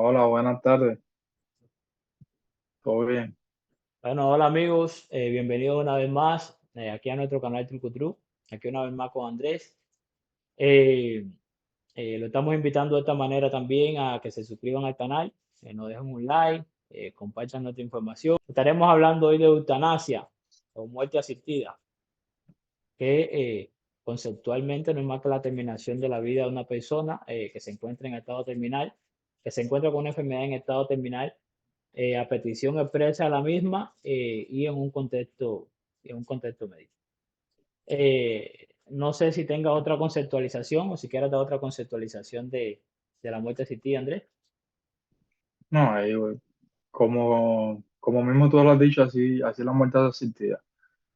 Hola, buenas tardes. ¿Todo bien? Bueno, hola amigos, bienvenidos una vez más aquí a nuestro canal Trucutru, aquí una vez más con Andrés. Eh, lo estamos invitando de esta manera también a que se suscriban al canal, nos dejen un like, compartan nuestra información. Estaremos hablando hoy de eutanasia o muerte asistida, que conceptualmente no es más que la terminación de la vida de una persona que se encuentra en estado terminal, que se encuentra con una enfermedad en estado terminal a petición expresa de la misma y en un contexto médico. No sé si tenga otra conceptualización o si quieras dar otra conceptualización de la muerte asistida, Andrés. No, como mismo tú lo has dicho, así la muerte asistida.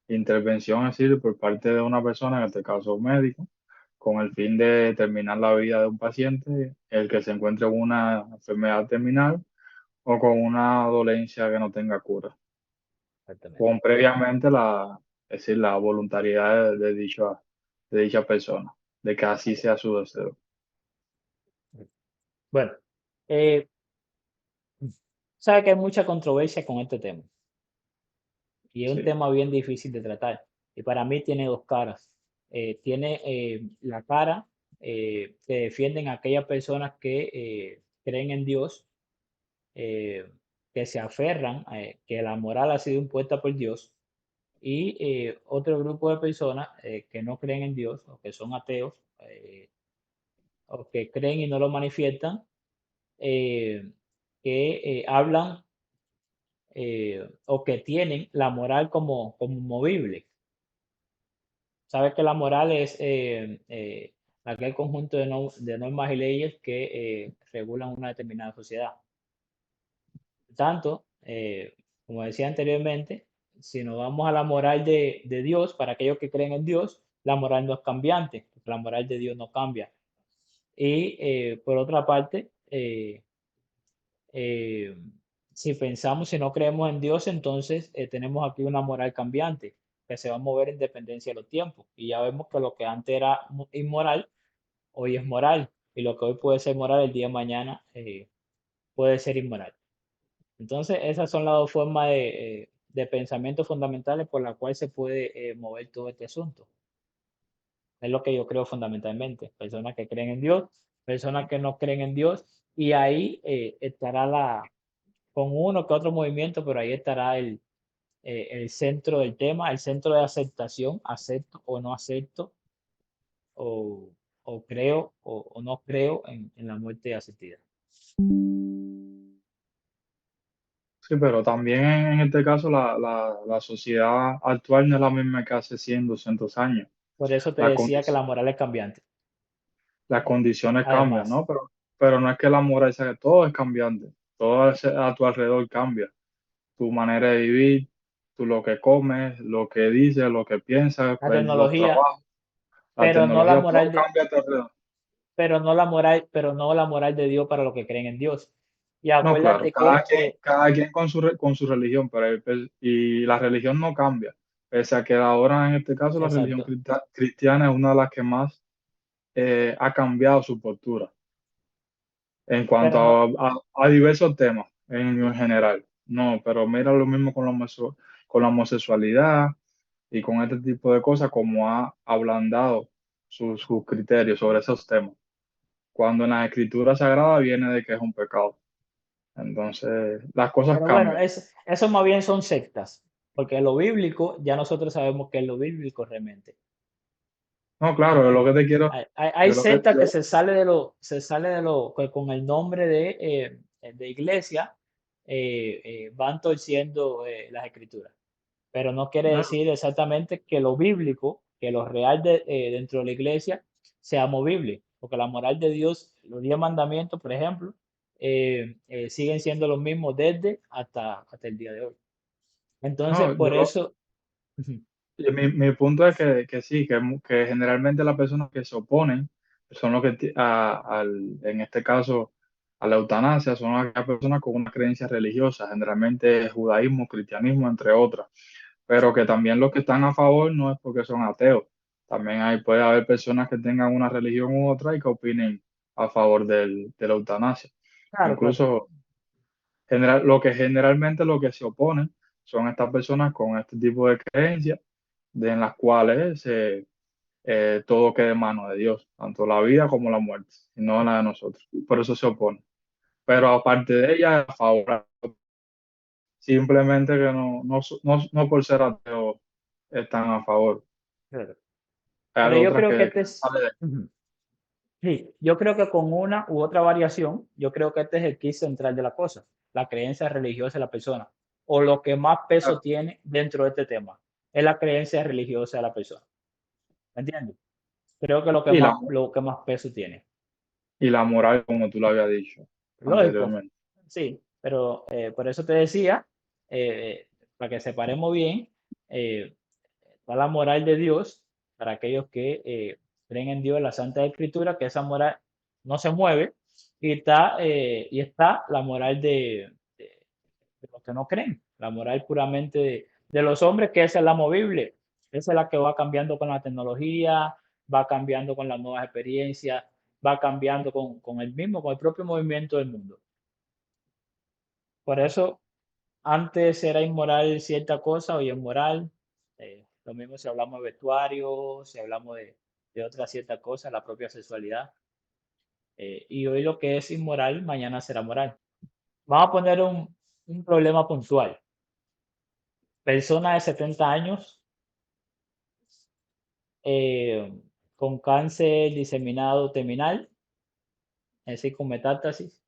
Intervención es decir, por parte de una persona, en este caso un médico, con el fin de terminar la vida de un paciente, el que se encuentre con una enfermedad terminal o con una dolencia que no tenga cura, Exactamente. con previamente es decir, la voluntariedad de dicha persona, de que así sea su deseo. Bueno, eh, sabe que hay mucha controversia con este tema y es un Sí, tema bien difícil de tratar. Y para mí tiene dos caras. Tiene la cara que defienden aquellas personas que creen en Dios, eh, que se aferran a que la moral ha sido impuesta por Dios, y otro grupo de personas que no creen en Dios o que son ateos o que creen y no lo manifiestan, eh, que hablan o que tienen la moral como movible. Sabe que la moral es aquel conjunto de normas y leyes que regulan una determinada sociedad. Tanto, como decía anteriormente, si nos vamos a la moral de Dios, para aquellos que creen en Dios, la moral no es cambiante, porque la moral de Dios no cambia. Y por otra parte, eh, si pensamos, si no creemos en Dios, entonces tenemos aquí una moral cambiante, que se va a mover en dependencia de los tiempos. Y ya vemos que lo que antes era inmoral, hoy es moral. Y lo que hoy puede ser moral, el día de mañana puede ser inmoral. Entonces, esas son las dos formas de pensamiento fundamentales por las cuales se puede mover todo este asunto. Es lo que yo creo fundamentalmente. Personas que creen en Dios, personas que no creen en Dios, y ahí estará con uno que otro movimiento, pero ahí estará el centro del tema, el centro de aceptación, acepto o no acepto, o, o creo o no creo en la muerte asistida. sí, pero también en este caso la sociedad actual no es la misma que hace 100, 200 años. Por eso te Las decía que la condiciones, moral es cambiante. las condiciones cambian, Además, ¿no? Pero no es que la moral sea que todo es cambiante, todo a tu alrededor cambia. Tu manera de vivir, tú lo que comes, lo que dices, lo que piensas, la pues, los tecnología, trabajos, la tecnología, todo cambia a tu alrededor. pero no la moral de Dios para los que creen en Dios. Y No, claro, acuérdate que, cada quien con con su religión, pero y la religión no cambia. Pese a que ahora, en este caso, la religión exacto, cristiana es una de las que más ha cambiado su postura en cuanto pero no, a diversos temas en general. No, pero mira lo mismo con con la homosexualidad y con este tipo de cosas, como ha ablandado sus criterios sobre esos temas. Cuando en la escritura sagrada viene de que es un pecado. Entonces, las cosas pero bueno, cambian. eso más bien son sectas, porque lo bíblico, ya nosotros sabemos que es lo bíblico realmente. No, claro, lo que te quiero, Hay yo lo que, sectas que yo- se sale de lo, que con el nombre de iglesia, van torciendo las escrituras. Pero no quiere no, decir exactamente que lo bíblico, que lo real dentro de la iglesia sea movible, porque la moral de Dios, los 10 mandamientos, por ejemplo, siguen siendo los mismos desde hasta el día de hoy. Entonces, no, por eso, y mi punto es que sí, que generalmente las personas que se oponen son los que, en este caso, a la eutanasia, son aquellas personas con una creencia religiosa, generalmente judaísmo, cristianismo, entre otras, pero que también los que están a favor no es porque son ateos, también puede haber personas que tengan una religión u otra y que opinen a favor de la eutanasia. Claro, claro. Incluso generalmente lo que se opone son estas personas con este tipo de creencias en las cuales todo queda en manos de Dios, tanto la vida como la muerte, y no la de nosotros. Por eso se opone. Pero aparte de ella, a favor, simplemente que no por ser ateo están a favor. Claro. Hay Pero yo otras creo que que este es, ujú, sí, yo creo que con una u otra variación, yo creo que este es el key central de la cosa, la creencia religiosa de la persona, o lo que más peso tiene dentro de este tema, es la creencia religiosa de la persona. ¿Me entiendes? Creo que y la, lo que más peso tiene. y la moral, como tú lo habías dicho Lógico, anteriormente. sí, pero por eso te decía, para que separemos bien, eh, está la moral de Dios para aquellos que creen en Dios, en la Santa Escritura, que esa moral no se mueve, y está la moral de los que no creen, la moral puramente de los hombres, que esa es la movible, esa es la que va cambiando con la tecnología, va cambiando con las nuevas experiencias, va cambiando con el propio movimiento del mundo. Por eso, antes era inmoral cierta cosa, hoy es moral. Lo mismo si hablamos de vestuario, si hablamos de otra cierta cosa, la propia sexualidad. Y hoy lo que es inmoral, mañana será moral. Vamos a poner un problema puntual. Persona de 70 años eh, con cáncer diseminado terminal, es decir, con metástasis,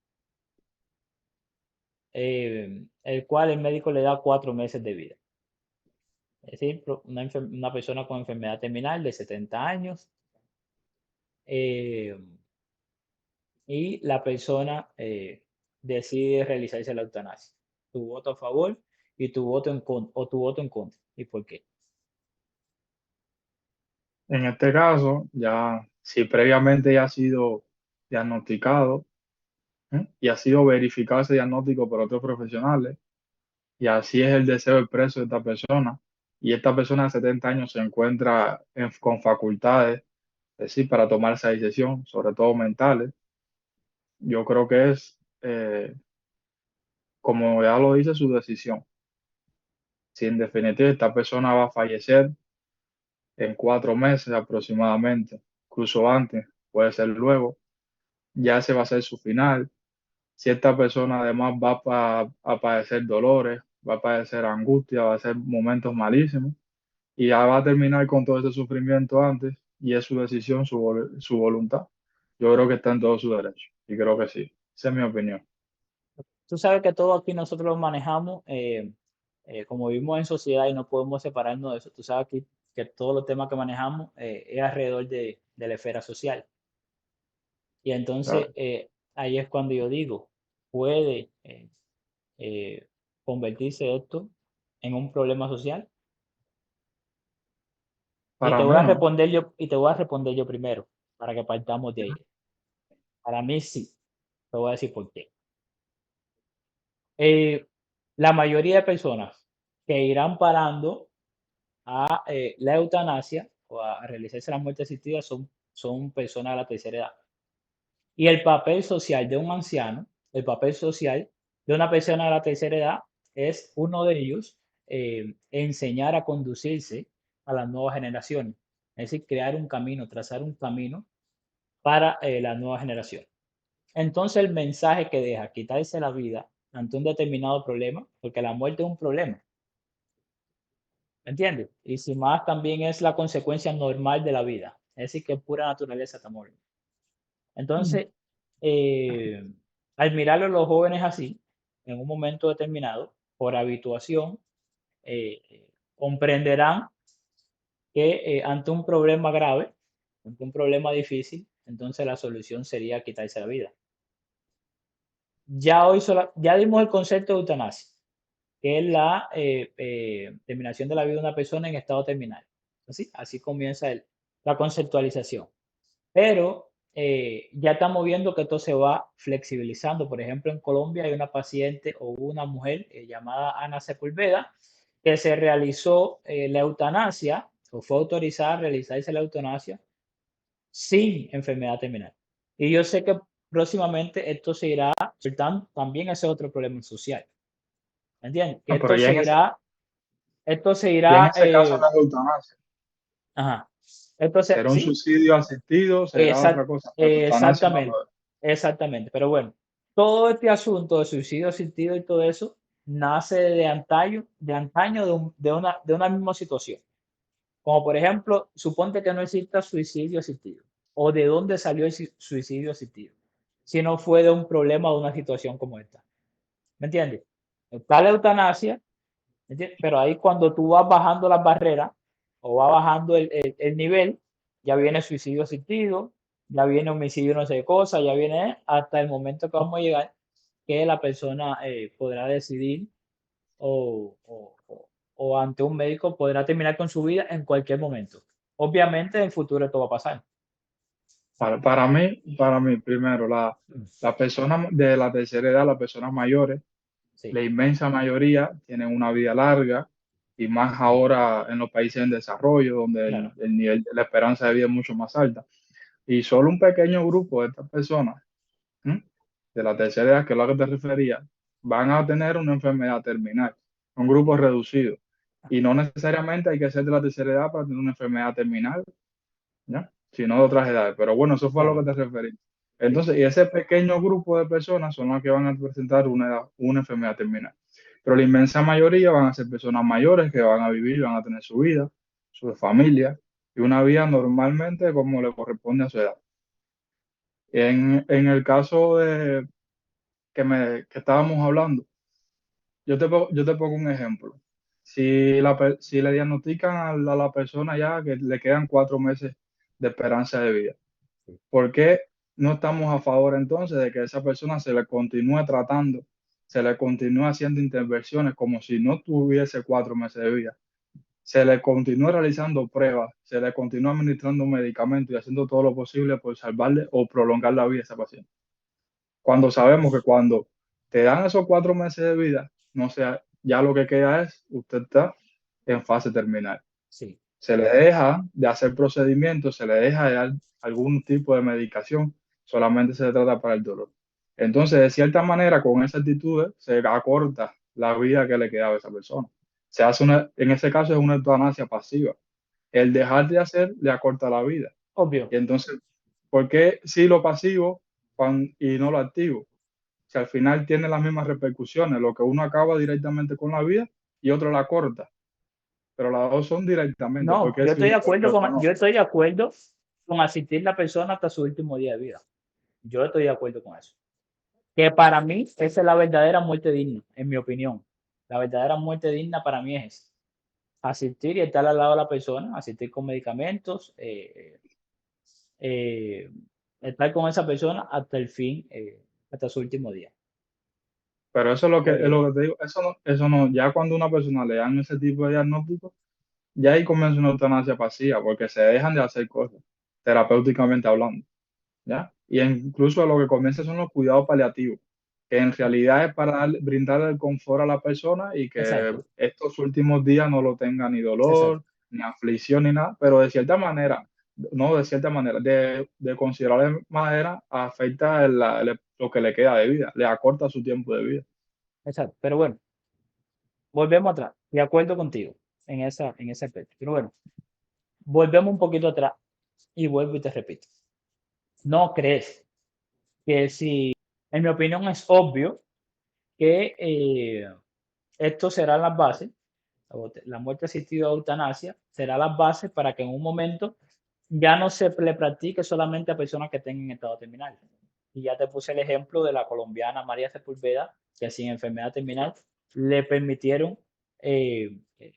el cual el médico le da 4 meses de vida. Es decir, una persona con enfermedad terminal de 70 años, eh, y la persona decide realizarse la eutanasia. Tu voto a favor y tu voto en contra, o tu voto en contra. ¿Y por qué? En este caso, ya si previamente ya ha sido diagnosticado, y ha sido verificado ese diagnóstico por otros profesionales, y así es el deseo expreso de esta persona, y esta persona de 70 años se encuentra con facultades, es decir, para tomar esa decisión, sobre todo mentales, yo creo que es, como ya lo dice, su decisión. Si en definitiva esta persona va a fallecer en 4 meses aproximadamente, incluso antes, puede ser luego, ya ese va a ser su final. Si esta persona además va a padecer dolores, va a padecer angustia, va a ser momentos malísimos y ya va a terminar con todo ese sufrimiento antes y es su decisión, su voluntad. Yo creo que está en todo su derecho y creo que sí. Esa es mi opinión. Tú sabes que todo aquí nosotros lo manejamos, como vivimos en sociedad y no podemos separarnos de eso. Tú sabes que todos los temas que manejamos es alrededor de la esfera social. Y entonces Claro. ahí es cuando yo digo, puede convertirse esto en un problema social. Y Para te voy mí a no. responder yo, y te voy a responder yo primero, para que partamos de ahí. Para mí sí, te voy a decir por qué. Eh, la mayoría de personas que irán parando a la eutanasia o a realizarse la muerte asistida son personas de la tercera edad. Y el papel social de un anciano, el papel social de una persona de la tercera edad es uno de ellos, enseñar a conducirse a las nuevas generaciones. Es decir, crear un camino, trazar un camino para la nueva generación. Entonces el mensaje que deja quitarse la vida ante un determinado problema, porque la muerte es un problema, ¿me entiendes? Y si más también es la consecuencia normal de la vida, es decir, que pura naturaleza está morir. Mm. Entonces, eh, al mirarlo los jóvenes así, en un momento determinado, por habituación, comprenderán que ante un problema grave, ante un problema difícil, entonces la solución sería quitarse la vida. Ya dimos el concepto de eutanasia, que es la terminación de la vida de una persona en estado terminal. Así comienza la conceptualización. Pero ya estamos viendo que esto se va flexibilizando. Por ejemplo, en Colombia hay una paciente o una mujer llamada Ana Sepúlveda que se realizó la eutanasia o fue autorizada a realizarse la eutanasia sin enfermedad terminal. Y yo sé que próximamente esto se irá soltando. También ese es otro problema social. ¿Me entiendes? Que No, pero esto se ya en irá, ese caso no es eutanasia. ajá. Entonces, Será un sí, suicidio asistido, será otra cosa, pero eutanasia no exactamente, lo es. exactamente. Pero bueno, todo este asunto de suicidio asistido y todo eso nace de antaño de una misma situación. Como por ejemplo, suponte que no exista suicidio asistido. ¿O de dónde salió el suicidio asistido? Si no fue de un problema o de una situación como esta. ¿Me entiendes? Está la eutanasia, ¿me entiendes? Pero ahí cuando tú vas bajando las barreras o vas bajando el nivel, ya viene suicidio asistido, ya viene homicidio no sé qué cosa, ya viene hasta el momento que vamos a llegar que la persona podrá decidir o ante un médico podrá terminar con su vida en cualquier momento. Obviamente en el futuro esto va a pasar. Para mí, primero, Mm. las personas de la tercera edad, las personas mayores, Sí, la inmensa mayoría tienen una vida larga y más sí, ahora en los países en desarrollo, donde el, claro, el nivel de la esperanza de vida es mucho más alta. Y solo un pequeño grupo de estas personas, ¿m? De la tercera edad, que es lo que te refería, van a tener una enfermedad terminal, un grupo reducido. Y no necesariamente hay que ser de la tercera edad para tener una enfermedad terminal, ¿ya? Sino de otras edades. Pero bueno, eso fue a lo que claro, te referí. sí, Entonces, y ese pequeño grupo de personas son las que van a presentar una enfermedad terminal. Pero la inmensa mayoría van a ser personas mayores que van a vivir, van a tener su vida, su familia y una vida normalmente como le corresponde a su edad. En el caso de que estábamos hablando, yo te pongo un ejemplo. Si le diagnostican a la persona ya que le quedan 4 meses de esperanza de vida, sí, ¿por qué no estamos a favor entonces de que a esa persona se le continúe tratando, se le continúe haciendo intervenciones como si no tuviese 4 meses de vida? Se le continúe realizando pruebas, se le continúe administrando medicamentos y haciendo todo lo posible por salvarle o prolongar la vida a esa paciente. Cuando sabemos que cuando te dan esos 4 meses de vida, no sea, ya lo que queda es, usted está en fase terminal. sí, Se le deja de hacer procedimientos, se le deja de dar algún tipo de medicación, solamente se le trata para el dolor. Entonces, de cierta manera, con esa actitud se acorta la vida que le quedaba a esa persona. En ese caso es una eutanasia pasiva. El dejar de hacer le acorta la vida. obvio. Y entonces, ¿por qué sí lo pasivo y no lo activo? Si al final tiene las mismas repercusiones, lo que uno acaba directamente con la vida y otro la corta, pero las dos son directamente, No, porque yo si estoy de uno y acuerdo otro con, no. yo estoy de acuerdo con asistir a la persona hasta su último día de vida. Yo estoy de acuerdo con eso. Que para mí esa es la verdadera muerte digna, en mi opinión. La verdadera muerte digna para mí es esa. Asistir y estar al lado de la persona, asistir con medicamentos, eh, estar con esa persona hasta el fin, hasta su último día. Pero eso es lo Eh, que te digo, eso no, ya cuando a una persona le dan ese tipo de diagnóstico, ya ahí comienza una eutanasia pasiva, porque se dejan de hacer cosas, terapéuticamente hablando. ¿Ya? Y incluso lo que comienza son los cuidados paliativos, que en realidad es para brindar el confort a la persona y que exacto, estos últimos días no lo tenga ni dolor, exacto, ni aflicción, ni nada, pero de cierta manera, no de cierta manera, de considerable manera afecta lo que le queda de vida, le acorta su tiempo de vida. exacto. Pero bueno, volvemos atrás. De acuerdo contigo en ese aspecto. Pero bueno, volvemos un poquito atrás y vuelvo y te repito. ¿No crees que si, en mi opinión, es obvio que esto será las bases, la muerte asistida o eutanasia, será las bases para que en un momento ya no se le practique solamente a personas que tengan estado terminal? Y ya te puse el ejemplo de la colombiana María Sepúlveda, que sin enfermedad terminal le permitieron eh, eh,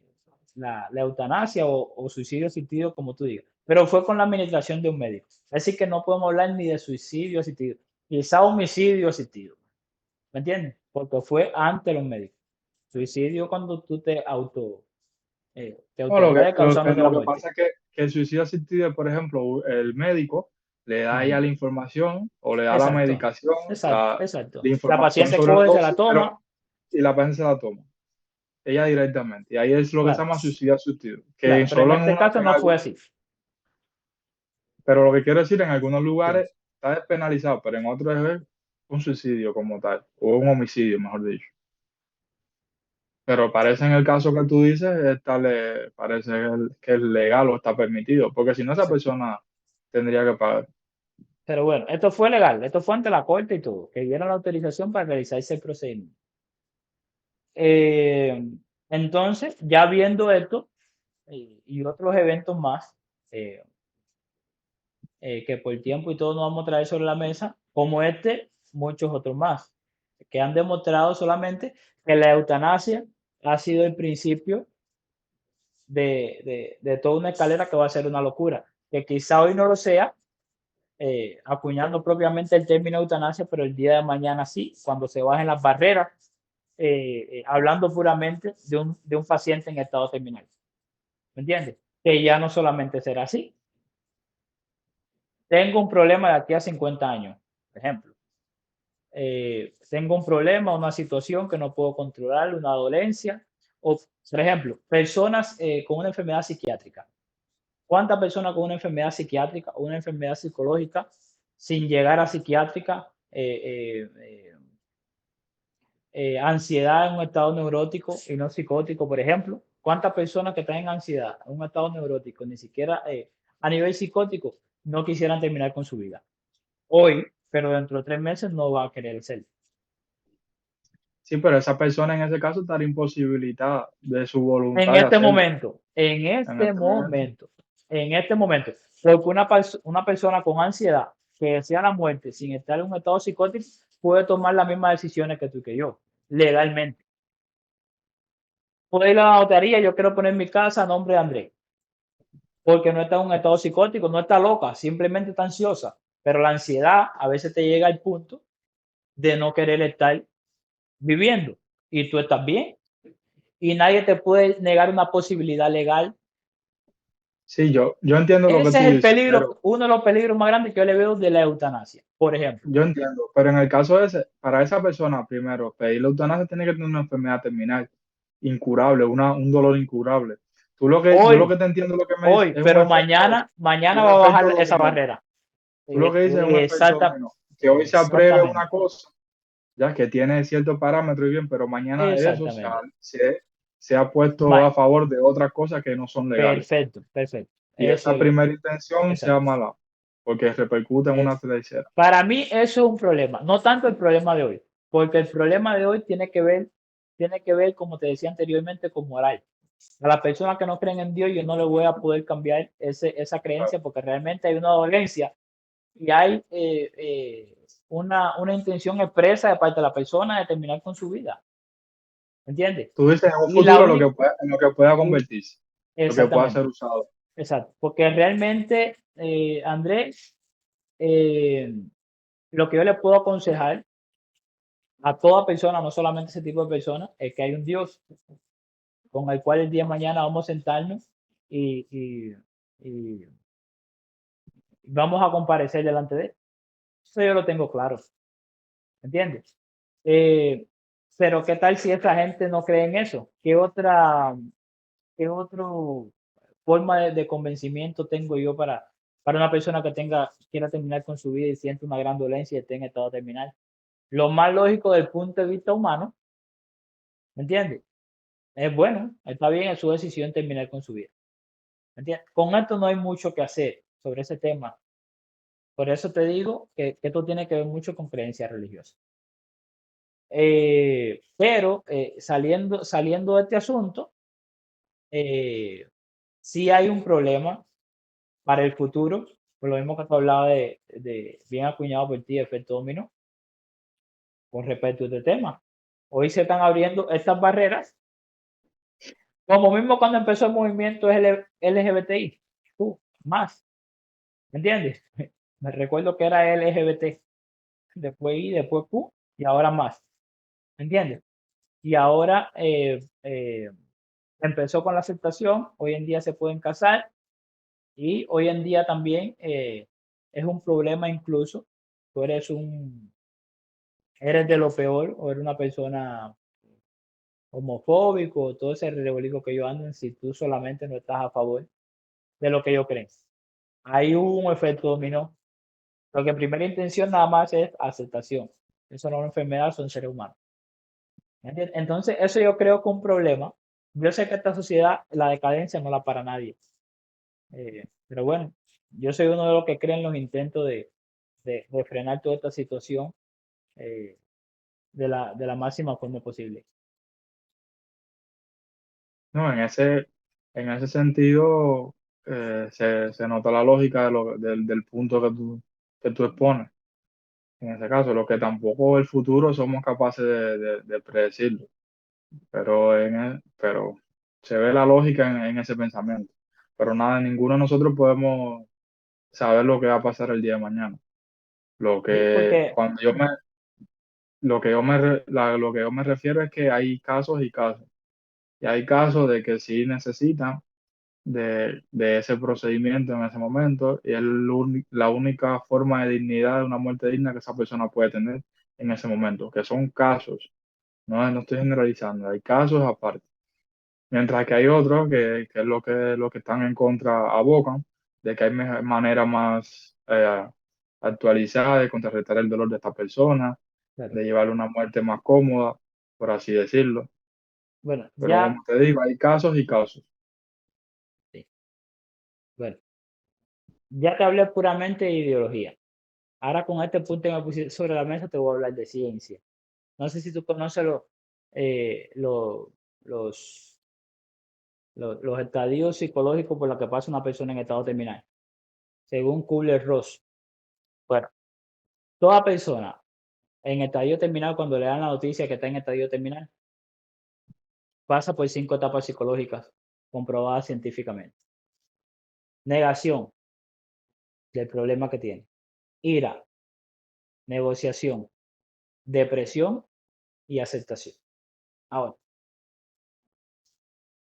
la eutanasia o suicidio asistido, como tú digas. Pero fue con la administración de un médico. Así que no podemos hablar ni de suicidio asistido, quizá homicidio asistido. ¿Me entiendes? Porque fue ante los médicos. Suicidio cuando tú te No, lo que, autoleves lo que, causándote la lo que muerte. pasa es que el suicidio asistido, por ejemplo, el médico le da ya Ujú. la información o le da la Exacto, medicación, exacto, la exacto. La información paciente sobre la coge, se la dosis, toma, y la paciente se la toma, ella directamente. Y ahí es lo que se claro, llama suicidio asistido, que claro, pero en solo este caso no fue así. pero lo que quiero decir, en algunos Dime. lugares está despenalizado, pero en otros es un suicidio como tal, o un homicidio, mejor dicho. Pero parece en el caso que tú dices, esta le parece que es legal o está permitido, porque si no esa Sí. persona tendría que pagar. Pero bueno, esto fue legal, esto fue ante la corte y todo, que dieron la autorización para realizar ese procedimiento. Eh, entonces, ya viendo esto y otros eventos más, eh, que por tiempo y todo nos vamos a traer sobre la mesa, como este, muchos otros más, que han demostrado solamente que la eutanasia ha sido el principio de toda una escalera que va a ser una locura, que quizá hoy no lo sea, acuñando propiamente el término eutanasia, pero el día de mañana sí, cuando se bajen las barreras, hablando puramente de un paciente en estado terminal. ¿Me entiendes? Que ya no solamente será así. Tengo un problema de aquí a 50 años, por ejemplo. Tengo un problema, una situación que no puedo controlar, una dolencia, o, por ejemplo, personas con una enfermedad psiquiátrica. ¿Cuántas personas con una enfermedad psiquiátrica o una enfermedad psicológica sin llegar a psiquiátrica, ansiedad en un estado neurótico y no psicótico, por ejemplo? ¿Cuántas personas que están en ansiedad, en un estado neurótico, ni siquiera a nivel psicótico, no quisieran terminar con su vida? Hoy, pero dentro de 3 meses no va a querer ser. Sí, pero esa persona en ese caso estaría imposibilitada de su En voluntad de este hacerlo momento, en en este este momento. momento, en este momento, porque una persona con ansiedad que desea la muerte sin estar en un estado psicótico puede tomar las mismas decisiones que tú y que yo, legalmente. Puede ir a la notaría, yo quiero poner mi casa a nombre de Andrés, porque no está en un estado psicótico, no está loca, simplemente está ansiosa. Pero la ansiedad a veces te llega al punto de no querer estar viviendo y tú estás bien y nadie te puede negar una posibilidad legal. Sí, yo entiendo lo que Ese es tú el dices, peligro, pero uno de los peligros más grandes que yo le veo de la eutanasia, por ejemplo. yo entiendo, pero en el caso de ese, para esa persona, primero, pedir la eutanasia tiene que tener una enfermedad terminal, incurable, un dolor incurable. Yo lo Hoy, que te entiendo, lo que me dices, hoy, pero es mañana un va a efecto bajar esa dominó. barrera. Tú lo que dices es un efecto Exacta, dominó. Que hoy se apruebe una exactamente, cosa, ya que tiene ciertos parámetros y bien, pero mañana eso exactamente. se ha puesto Ma- a favor de otras cosas que no son legales. Perfecto, perfecto. Y Eso esa es lo, primera intención se exacto. ha mala, porque repercute en una Es, tercera. para mí eso es un problema, no tanto el problema de hoy, porque el problema de hoy tiene que ver, como te decía anteriormente, con moral. A las personas que no creen en Dios, yo no le voy a poder cambiar esa Claro. creencia porque realmente hay una dolencia y hay una intención expresa de parte de la persona de terminar con su vida. ¿Entiendes? Tú dices en un Y la futuro única, en lo que pueda y- convertirse, lo que pueda ser exactamente, usado. exacto, porque realmente, Andrés, eh, lo que yo le puedo aconsejar a toda persona, no solamente ese tipo de personas, es que hay un Dios con el cual el día de mañana vamos a sentarnos y, y, y vamos a comparecer delante de él. Eso yo lo tengo claro, ¿entiendes? Eh, pero ¿qué tal si esa gente no cree en eso? ¿Qué otra forma de convencimiento tengo yo para una persona que quiera terminar con su vida y siente una gran dolencia y esté en estado terminal? Lo más lógico del punto de vista humano, ¿me entiendes? Es bueno, está bien, es su decisión terminar con su vida. ¿Me entiendes? Con esto no hay mucho que hacer sobre ese tema. Por eso te digo que esto tiene que ver mucho con creencias religiosas. Pero saliendo de este asunto, eh, sí hay un problema para el futuro, por lo mismo que te hablaba de bien acuñado por ti, efecto dominó, con respecto a este tema. Hoy se están abriendo estas barreras, como mismo cuando empezó el movimiento LGBTI, más, ¿me entiendes? Me recuerdo que era LGBT, después I, después Q y ahora más, ¿me entiendes? Y ahora empezó con la aceptación, hoy en día se pueden casar y hoy en día también es un problema incluso, tú eres de lo peor o eres una persona homofóbico, todo ese revuelo que yo ando, si tú solamente no estás a favor de lo que yo creen. Ahí hubo un efecto dominó Lo que primera intención nada más es aceptación. Eso no es una enfermedad, son seres humanos. ¿Entiendes? Entonces, eso yo creo que es un problema. Yo sé que esta sociedad, la decadencia no la para nadie. Pero bueno, yo soy uno de los que creen en los intentos de frenar toda esta situación eh, de la máxima forma posible. No, en ese sentido se nota la lógica del punto que tú expones. En ese caso, lo que tampoco el futuro somos capaces de predecirlo, pero se ve la lógica en ese pensamiento. Pero nada, ninguno de nosotros podemos saber lo que va a pasar el día de mañana. Sí, porque, Cuando lo que yo me refiero es que hay casos y casos. Y hay casos de que sí necesitan de ese procedimiento en ese momento y es la única forma de dignidad, de una muerte digna que esa persona puede tener en ese momento, que son casos, no estoy generalizando, hay casos aparte. Mientras que hay otros que es lo que están en contra abocan, de que hay maneras más actualizadas de contrarrestar el dolor de esta persona, claro, de llevarle una muerte más cómoda, por así decirlo. bueno, Pero ya, como te digo, hay casos y casos. sí, bueno, ya te hablé puramente de ideología. Ahora con este punto que me pusiste sobre la mesa te voy a hablar de ciencia. No sé si tú conoces eh, lo- los, los estadios psicológicos por los que pasa una persona en estado terminal, según Kubler-Ross. Bueno, toda persona en estadio terminal, cuando le dan la noticia que está en estadio terminal, pasa por 5 etapas psicológicas comprobadas científicamente. Negación del problema que tiene. Ira, negociación, depresión y aceptación. Ahora,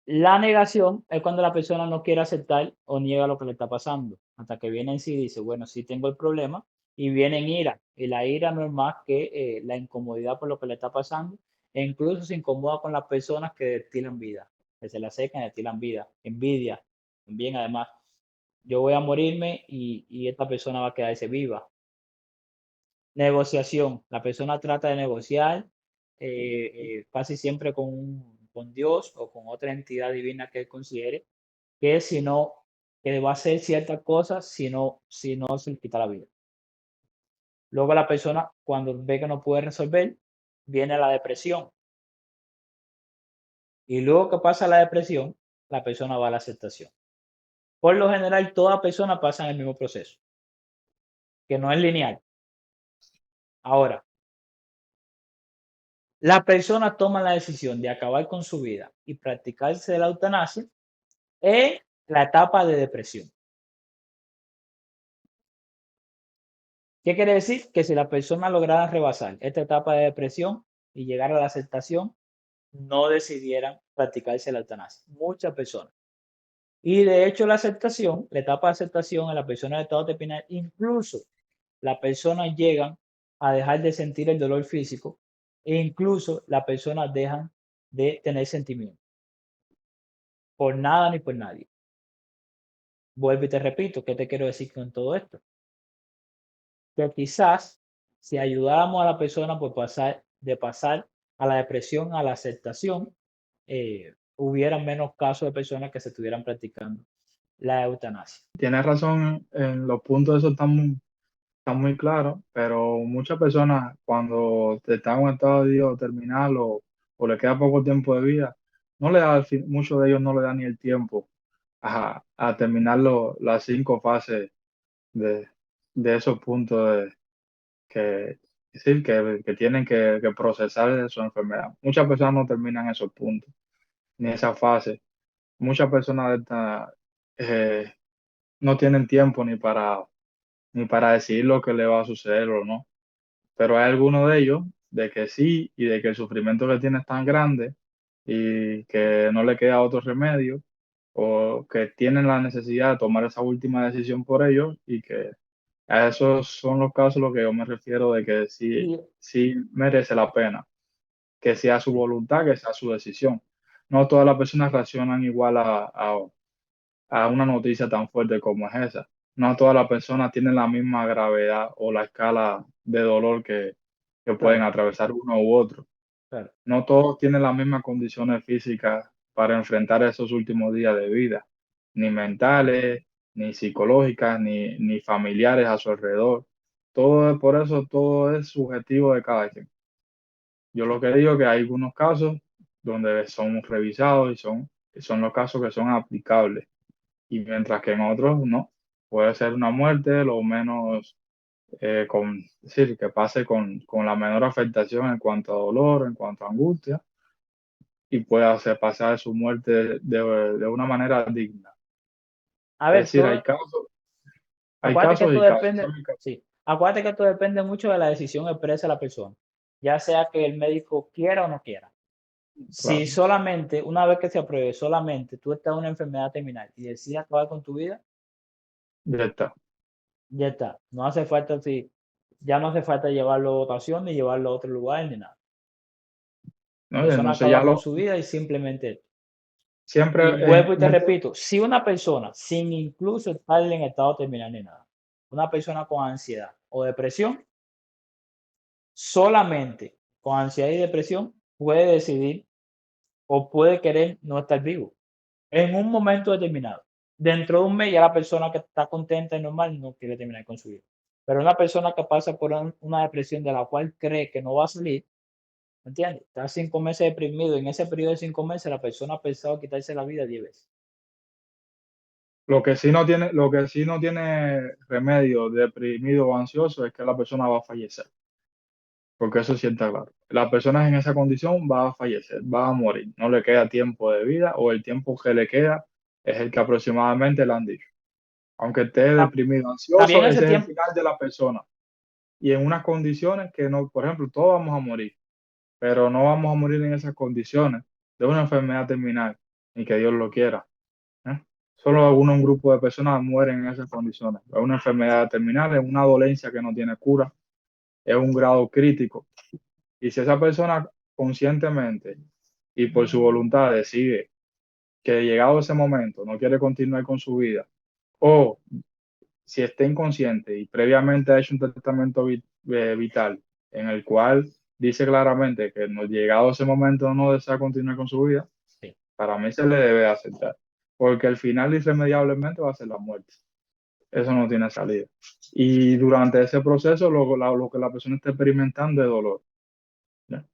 la negación es cuando la persona no quiere aceptar o niega lo que le está pasando, hasta que viene en sí y dice, bueno, sí tengo el problema, y viene en ira. Y la ira no es más que la incomodidad por lo que le está pasando, e incluso se incomoda con las personas que destilan vida, que se le acercan y destilan vida, envidia, también además, yo voy a morirme y esta persona va a quedarse viva. Negociación, la persona trata de negociar casi siempre con Dios o con otra entidad divina que él considere, que si no, que va a hacer ciertas cosas si no se le quita la vida. Luego la persona, cuando ve que no puede resolver, viene la depresión. Y luego que pasa la depresión, la persona va a la aceptación. Por lo general, toda persona pasa en el mismo proceso, que no es lineal. Ahora, la persona toma la decisión de acabar con su vida y practicarse la eutanasia en la etapa de depresión. ¿Qué quiere decir? Que si la persona lograra rebasar esta etapa de depresión y llegar a la aceptación, no decidieran practicarse la eutanasia. Muchas personas. Y de hecho la etapa de aceptación en la persona de estado terminal, incluso las personas llegan a dejar de sentir el dolor físico e incluso las personas dejan de tener sentimientos por nada ni por nadie. Vuelvo y te repito, ¿qué te quiero decir con todo esto? Que quizás si ayudáramos a la persona por pasar a la depresión a la aceptación, hubiera menos casos de personas que se estuvieran practicando la eutanasia. Tienes razón en los puntos, esos están muy claros, pero muchas personas cuando están en un estado de terminal o le queda poco tiempo de vida, no le da, muchos de ellos no le dan ni el tiempo a terminar las 5 fases de, de esos puntos que, decir, que tienen que procesar su enfermedad. Muchas personas no terminan esos puntos, ni esa fase. Muchas personas de eh, no tienen tiempo ni para decidir lo que le va a suceder o no. Pero hay algunos de ellos de que sí y de que el sufrimiento que tiene es tan grande y que no le queda otro remedio o que tienen la necesidad de tomar esa última decisión por ellos y que a esos son los casos a los que yo me refiero de que sí, Y sí merece la pena, que sea su sí, voluntad, que sea su decisión. No todas las personas reaccionan igual a una noticia tan fuerte como es esa. no todas las personas tienen la misma gravedad o la escala de dolor que pueden Claro, atravesar uno u otro. claro. No todos tienen las mismas condiciones físicas para enfrentar esos últimos días de vida, ni mentales, ni psicológicas, ni familiares a su alrededor. Todo es por eso, todo es subjetivo de cada quien. Yo lo que digo es que hay algunos casos donde son revisados y son los casos que son aplicables, y mientras que en otros no. Puede ser una muerte, lo menos, es decir, que pase con la menor afectación en cuanto a dolor, en cuanto a angustia, y pueda hacer pasar su muerte de una manera digna. A Es ver, decir, todo, hay acuérdate que casos esto y casos. depende, sí, acuérdate que esto depende mucho de la decisión expresa de la persona, ya sea que el médico quiera o no quiera. Si Claro, solamente, una vez que se apruebe, solamente tú estás en una enfermedad terminal y decides acabar con tu vida, ya está. ya está. No hace falta, sí, ya no hace falta llevarlo a votación ni llevarlo a otro lugar ni nada. La ¿No? Y persona entonces ya acaba con lo, su vida y simplemente. Y siempre vuelvo y te repito, si una persona, sin incluso estar en estado terminal ni nada, una persona con ansiedad o depresión, solamente con ansiedad y depresión puede decidir o puede querer no estar vivo en un momento determinado. Dentro de un mes ya la persona que está contenta y normal no quiere terminar con su vida. Pero una persona que pasa por una depresión de la cual cree que no va a salir, ¿me entiendes? Está 5 meses deprimido. En ese periodo de 5 meses la persona ha pensado quitarse la vida 10 veces. lo que sí no tiene remedio, deprimido o ansioso, es que la persona va a fallecer, porque eso sí está claro. La persona en esa condición va a fallecer, va a morir, no le queda tiempo de vida, o el tiempo que le queda es el que aproximadamente le han dicho. Aunque esté Tam- deprimido, También ansioso, ese ese es el tiempo, final de la persona. Y en unas condiciones que no, por ejemplo, todos vamos a morir, pero no vamos a morir en esas condiciones de una enfermedad terminal, ni que Dios lo quiera, ¿eh? Solo un grupo de personas mueren en esas condiciones. Es una enfermedad terminal, es una dolencia que no tiene cura, es un grado crítico. Y si esa persona conscientemente y por su voluntad decide que llegado ese momento no quiere continuar con su vida, o si está inconsciente y previamente ha hecho un tratamiento vital en el cual dice claramente que no, llegado ese momento no desea continuar con su vida, sí. para mí se le debe aceptar, porque el final irremediablemente va a ser la muerte. Eso no tiene salida. Y durante ese proceso lo que la persona está experimentando es dolor, ¿ya?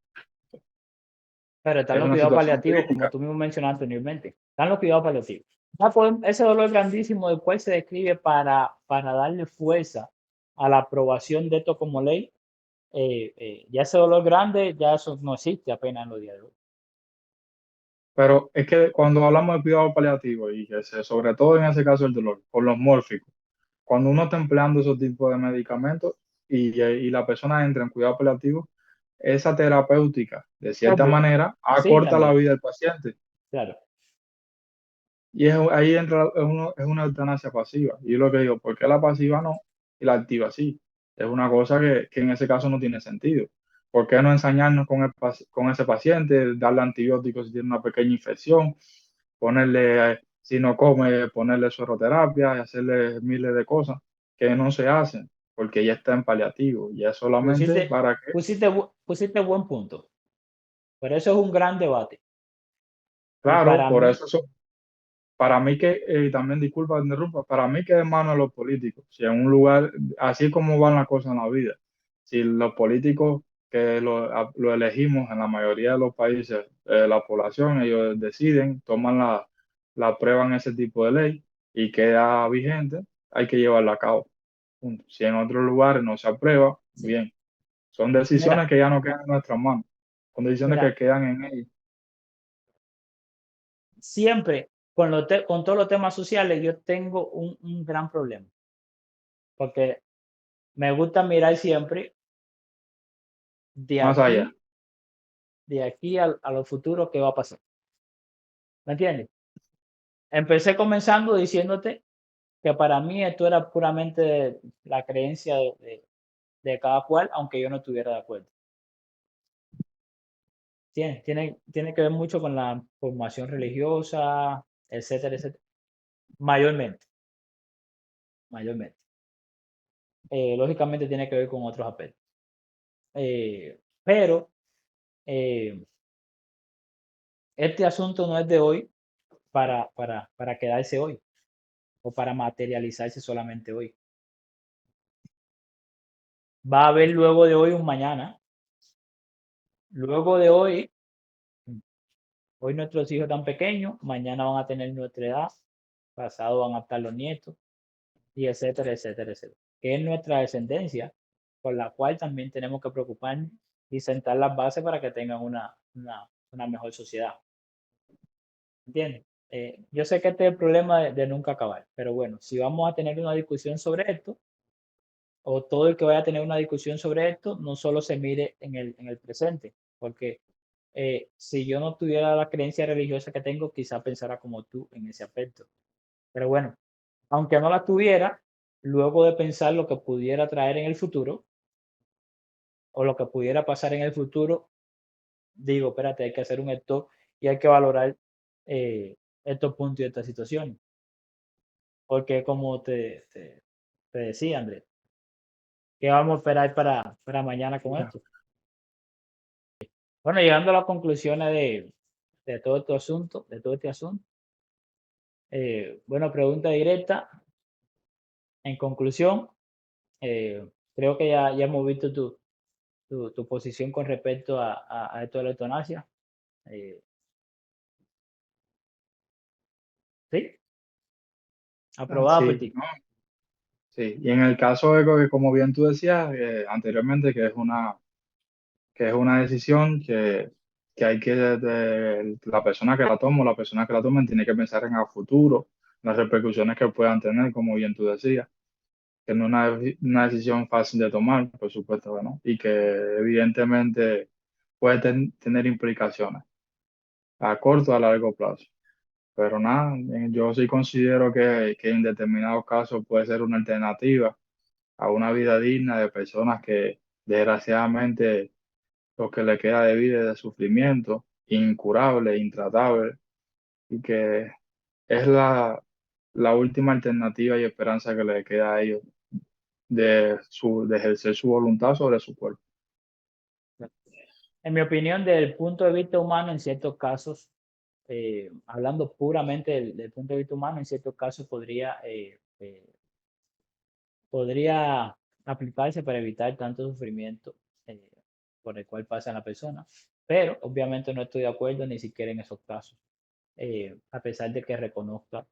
Pero están Es los una cuidados situación paliativos, como crítica. tú mismo mencionaste anteriormente. Están los cuidados paliativos. Ese dolor grandísimo después se describe para darle fuerza a la aprobación de esto como ley. Ya ese dolor grande, ya eso no existe apenas en los días de hoy. Pero es que cuando hablamos de cuidado paliativo, y sobre todo en ese caso el dolor, por los mórficos, cuando uno está empleando esos tipos de medicamentos y la persona entra en cuidado paliativo, esa terapéutica, de cierta Obvio. manera, Sí, acorta la también. vida del paciente. Claro. Y ahí entra, es una eutanasia pasiva. Y yo lo que digo, ¿por qué la pasiva no y la activa sí? Es una cosa que en ese caso no tiene sentido. ¿Por qué no ensañarnos con ese paciente, darle antibióticos si tiene una pequeña infección, ponerle, si no come, ponerle sueroterapia y hacerle miles de cosas que no se hacen? Porque ya está en paliativo, ya es solamente Pusiste, para que, pusiste buen punto. Pero eso es un gran debate. Y claro, para por mí, eso para mí que, también disculpa que interrumpa, para mí que es mano de los políticos. Si en un lugar, así como van las cosas en la vida, si los políticos que lo elegimos en la mayoría de los países, la población, ellos deciden, toman la prueba en ese tipo de ley y queda vigente, hay que llevarla a cabo. Punto. Si en otros lugares no se aprueba, sí. bien. Son decisiones Mira, que ya no quedan en nuestras manos, son decisiones que mira, quedan en ellos. siempre con todos los temas sociales yo tengo un gran problema. Porque me gusta mirar siempre de Más allá. aquí, de aquí a lo futuro qué va a pasar. ¿Me entiendes? Empecé comenzando diciéndote que para mí esto era puramente la creencia de cada cual, aunque yo no estuviera de acuerdo. Tiene que ver mucho con la formación religiosa, etcétera, etcétera, mayormente. mayormente. Lógicamente tiene que ver con otros aspectos. Pero este asunto no es de hoy para quedarse hoy o para materializarse solamente hoy. Va a haber luego de hoy un mañana. Luego de hoy, hoy nuestros hijos tan pequeños, mañana van a tener nuestra edad, pasado van a estar los nietos, y etcétera, etcétera, etcétera. Que es nuestra descendencia, por la cual también tenemos que preocuparnos y sentar las bases para que tengan una mejor sociedad. ¿Entiendes? Yo sé que este es el problema de nunca acabar, pero bueno, si vamos a tener una discusión sobre esto, o todo el que vaya a tener una discusión sobre esto, no solo se mire en el presente, porque si yo no tuviera la creencia religiosa que tengo, quizá pensara como tú en ese aspecto. Pero bueno, aunque no la tuviera, luego de pensar lo que pudiera traer en el futuro o lo que pudiera pasar en el futuro, digo, espérate, hay que hacer un stop y hay que valorar estos puntos y estas situaciones. Porque como te decía, Andrés, ¿qué vamos a esperar para mañana con Ya. esto? Bueno, llegando a las conclusiones de todo este asunto, bueno, pregunta directa. En conclusión, eh, creo que ya hemos visto tu posición con respecto a esto de la eutanasia. Eh, ¿Sí? Ah, Aprobada por sí, ti. ¿no? Sí. Y en el caso de que, como bien tú decías anteriormente, que es una decisión que hay que, la persona que la toma o la persona que la tomen tiene que pensar en el futuro, las repercusiones que puedan tener, como bien tú decías, que no es una decisión fácil de tomar, por supuesto que no, y que evidentemente puede tener implicaciones a corto o a largo plazo. Pero nada, yo sí considero que en determinados casos puede ser una alternativa a una vida digna de personas que desgraciadamente lo que le queda de vida es de sufrimiento incurable, intratable, y que es la última alternativa y esperanza que le queda a ellos de ejercer su voluntad sobre su cuerpo. En mi opinión, desde el punto de vista humano, en ciertos casos, hablando puramente del punto de vista humano, en ciertos casos podría aplicarse para evitar tanto sufrimiento eh, por el cual pasa la persona. Pero obviamente no estoy de acuerdo ni siquiera en esos casos, a pesar de que reconozca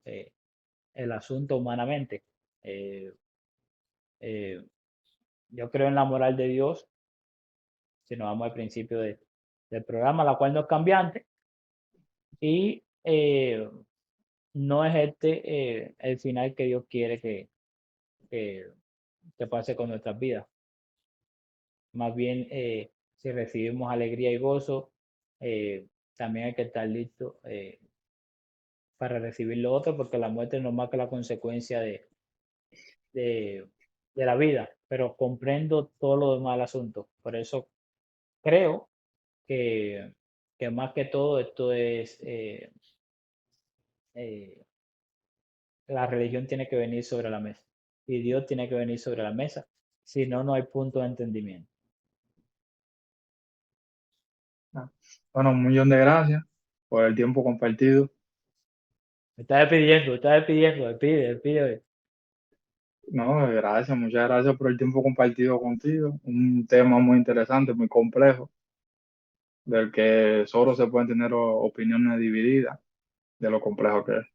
el asunto humanamente. Eh, eh, yo creo en la moral de Dios, si nos vamos al principio del programa, la cual no es cambiante, y no es el final que Dios quiere que, que pase con nuestras vidas. Más bien, si recibimos alegría y gozo, también hay que estar listo para recibir lo otro, porque la muerte no es más que la consecuencia de, de la vida, pero comprendo todo lo demás del asunto. Por eso creo que, que más que todo esto es, eh, la religión tiene que venir sobre la mesa y Dios tiene que venir sobre la mesa, si no, no hay punto de entendimiento. Ah, bueno, un millón de gracias por el tiempo compartido. Me está despidiendo, despide. No, gracias, muchas gracias por el tiempo compartido contigo. Un tema muy interesante, muy complejo, del que solo se pueden tener opiniones divididas de lo complejo que es.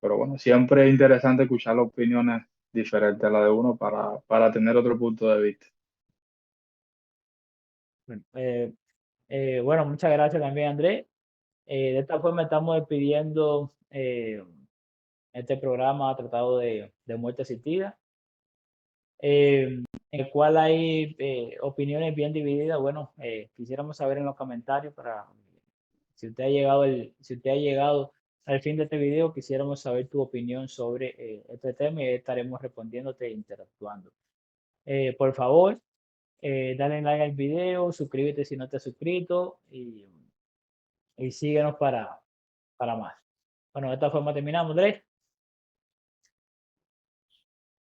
Pero bueno, siempre es interesante escuchar opiniones diferentes a la de uno para tener otro punto de vista. Bueno, bueno, muchas gracias también, Andrés. De esta forma estamos despidiendo este programa ha tratado de muerte asistida, en el cual hay opiniones bien divididas. Bueno, quisiéramos saber en los comentarios para si usted ha llegado si usted ha llegado al fin de este video, quisiéramos saber tu opinión sobre este tema y estaremos respondiéndote e interactuando. Por favor, dale like al video, suscríbete si no te has suscrito y síguenos para más. Bueno, de esta forma terminamos, Andrés.